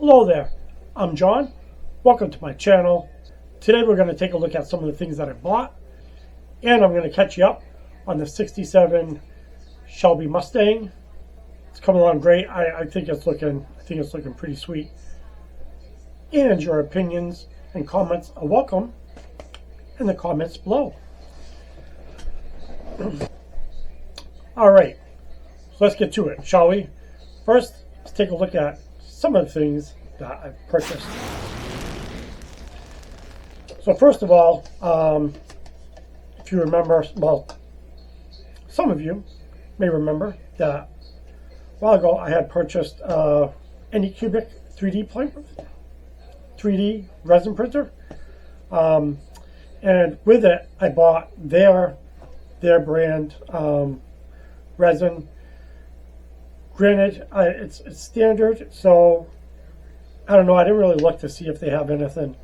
Hello there, I'm John. Welcome to my channel. Today we're going to take a look at some of the things that I bought, and I'm going to catch you up on the 67 Shelby Mustang. It's coming along great. I think it's looking pretty sweet. And your opinions and comments are welcome in the comments below. All right, so let's get to it, shall we? First, let's take a look at some of the things that I've purchased. So first of all, if you remember, well, some of you may remember that a while ago I had purchased Anycubic 3D resin printer, and with it I bought their brand resin. Granted, it's standard, so I don't know. I didn't really look to see if they have anything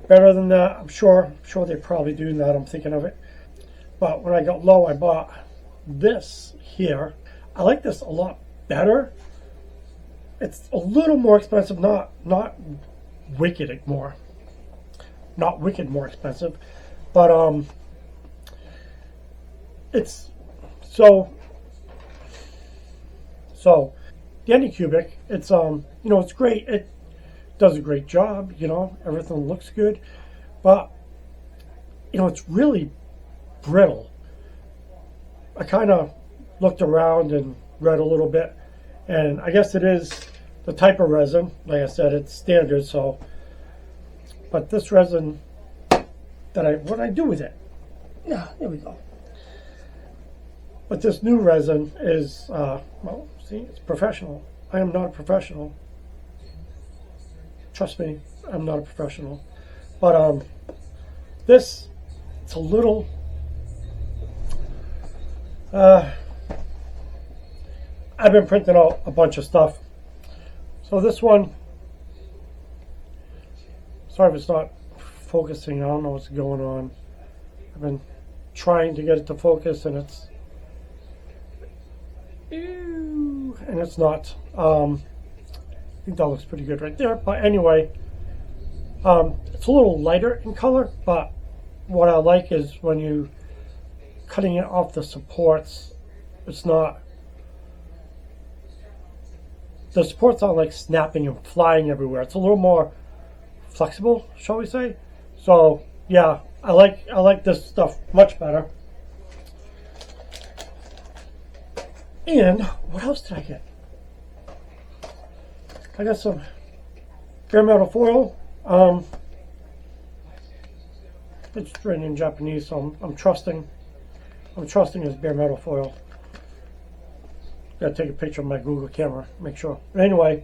better than that. I'm sure they probably do now that I'm thinking of it. But when I got low, I bought this here. I like this a lot better. It's a little more expensive, not wicked more expensive, but it's so the Anycubic, it's it's great. It does a great job, everything looks good, but it's really brittle. I kind of looked around and read a little bit, and I guess it is the type of resin. Like I said, it's standard, so, but this resin what I do with it? Yeah, there we go. But this new resin is, well, see, it's professional. I am not a professional. Trust me, I'm not a professional. But it's a little, I've been printing out a bunch of stuff. So this one, sorry if it's not focusing. I don't know what's going on. I've been trying to get it to focus, and it's not. I think that looks pretty good right there. But anyway, it's a little lighter in color, but what I like is when you cutting it off the supports, it's not, the supports aren't like snapping and flying everywhere. It's a little more flexible, shall we say. So yeah, I like this stuff much better. And what else did I get? I got some bare metal foil. It's written in Japanese, so I'm trusting it's bare metal foil. Gotta take a picture of my Google camera, make sure. But anyway,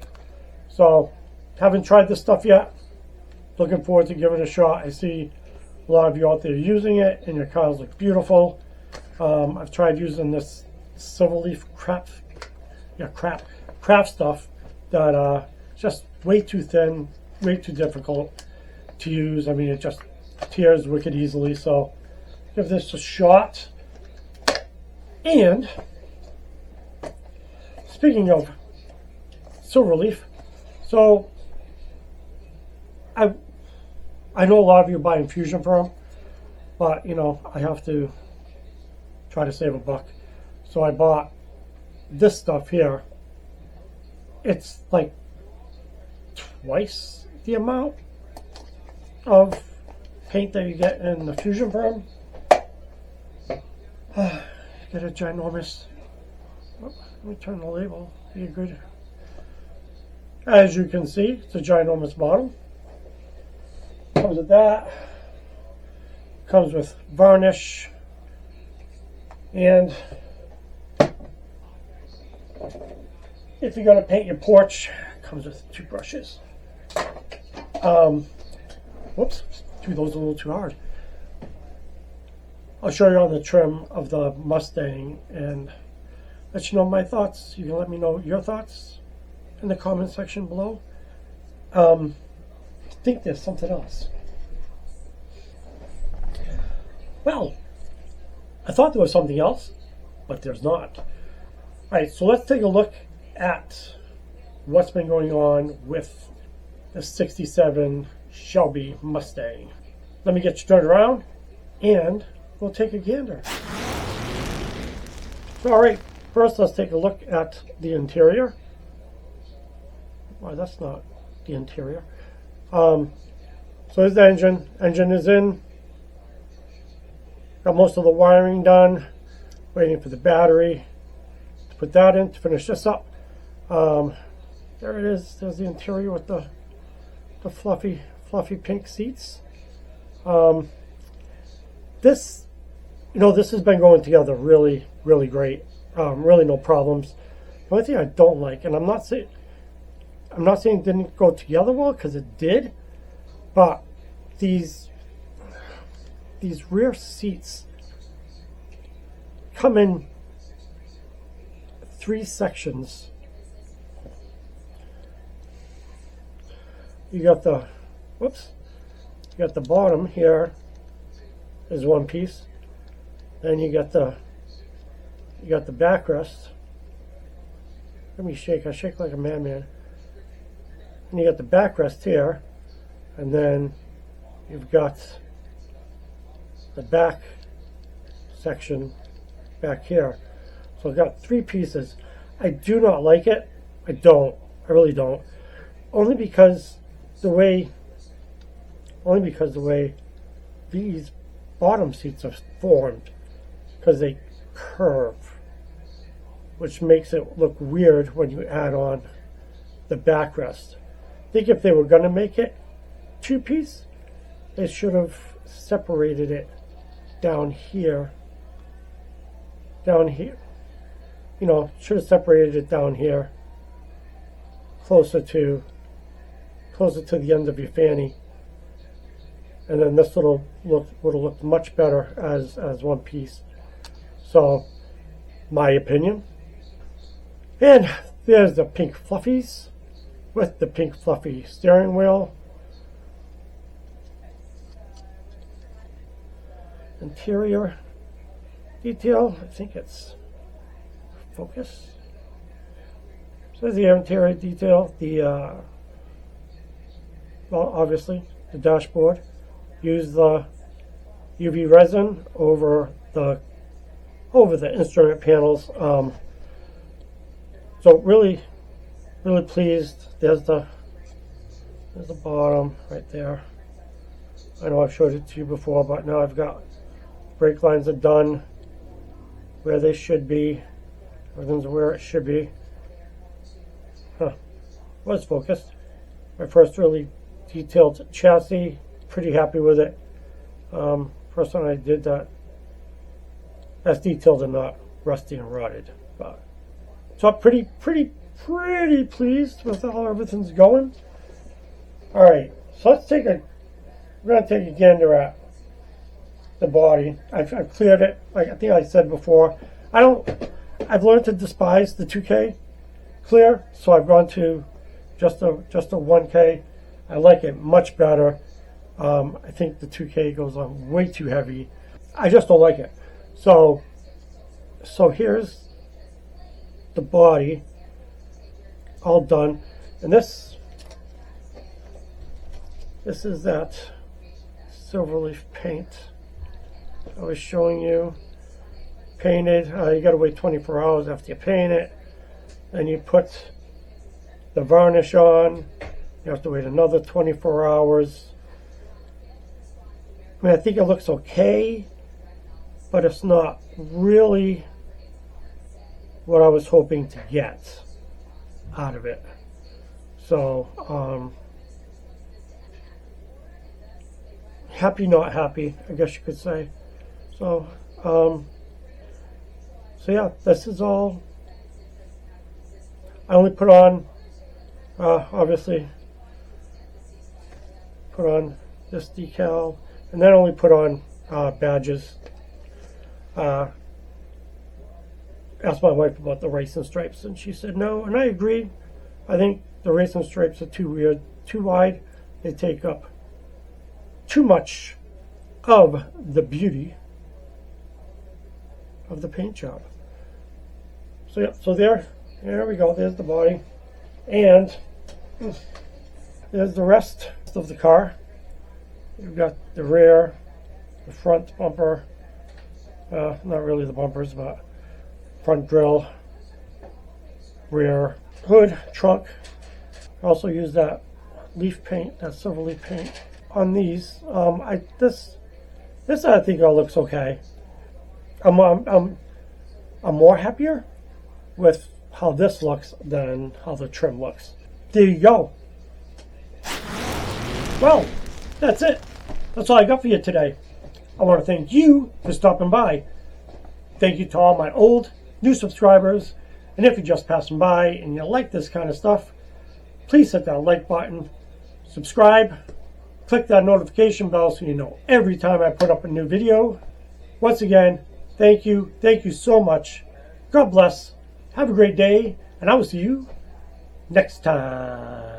so haven't tried this stuff yet. Looking forward to giving it a shot. I see a lot of you out there using it, and your cars look beautiful. I've tried using this silver leaf craft stuff that just way too thin, way too difficult to use. I mean, it just tears wicked easily. So give this a shot. And speaking of silver leaf, so I know a lot of you buy infusion for them, but I have to try to save a buck. So I bought this stuff here. It's like twice the amount of paint that you get in the Fusion firm. Get a ginormous, let me turn the label, be good. As you can see, it's a ginormous bottle. Comes with that. Comes with varnish. And if you're going to paint your porch, it comes with 2 brushes. Whoops, do those a little too hard. I'll show you on the trim of the Mustang and let you know my thoughts. You can let me know your thoughts in the comment section below. I think there's something else. Well, I thought there was something else, but there's not. All right, so let's take a look at what's been going on with the 67 Shelby Mustang. Let me get you turned around and we'll take a gander. So, all right, first let's take a look at the interior. Well, that's not the interior. So here's the engine. Engine is in. Got most of the wiring done. Waiting for the battery to put that in to finish this up. There it is. There's the interior with the fluffy pink seats. This has been going together really, really great. Really no problems. The only thing I don't like, and I'm not saying it didn't go together well, because it did, but these rear seats come in 3 sections. You got the bottom here is one piece. Then you got the backrest. Let me shake. I shake like a madman. And you got the backrest here, and then you've got the back section back here. So I've got 3 pieces. I do not like it. I really don't. Only because the way these bottom seats are formed, because they curve, which makes it look weird when you add on the backrest. I think if they were going to make it 2-piece, they should have separated it down here. Should have separated it down here, closer to the end of your fanny, and then this would have looked much better as one piece. So, my opinion. And there's the pink fluffies with the pink fluffy steering wheel. Interior detail, I think it's focus. So there's the interior detail. Obviously the dashboard. Use the UV resin over the instrument panels. So really pleased. There's the bottom right there. I know I've showed it to you before, but now I've got brake lines are done where they should be. Everything's where it should be. Was focused. My first really detailed chassis. Pretty happy with it. First time I did that. That's detailed and not rusty and rotted. But so I'm pretty pleased with how everything's going. All right, so we're gonna take a gander at the body. I've cleared it. Like I think I said before, I've learned to despise the 2K clear, so I've gone to just a 1K. I like it much better. I think the 2K goes on way too heavy. I just don't like it. So here's the body all done, and this is that Silverleaf paint I was showing you. Painted. You got to wait 24 hours after you paint it. Then you put the varnish on. You have to wait another 24 hours. I mean, I think it looks okay, but it's not really what I was hoping to get out of it. So, happy, not happy, I guess you could say. So yeah, this is all. I only put on, obviously, put on this decal, and then only put on badges. Asked my wife about the racing stripes, and she said no, and I agree. I think the racing stripes are too weird, too wide. They take up too much of the beauty of the paint job. So yeah, so there we go. There's the body, And there's the rest of the car. You've got the rear, the front bumper, not really the bumpers, but front grille, rear hood, trunk. Also use that leaf paint, that silver leaf paint on these. This I think all looks okay. I'm more happier with how this looks than how the trim looks. There you go. Well, that's it. That's all I got for you today. I want to thank you for stopping by. Thank you to all my old, new subscribers. And if you're just passing by and you like this kind of stuff, please hit that like button, subscribe, click that notification bell so you know every time I put up a new video. Once again, thank you. Thank you so much. God bless. Have a great day, and I will see you next time.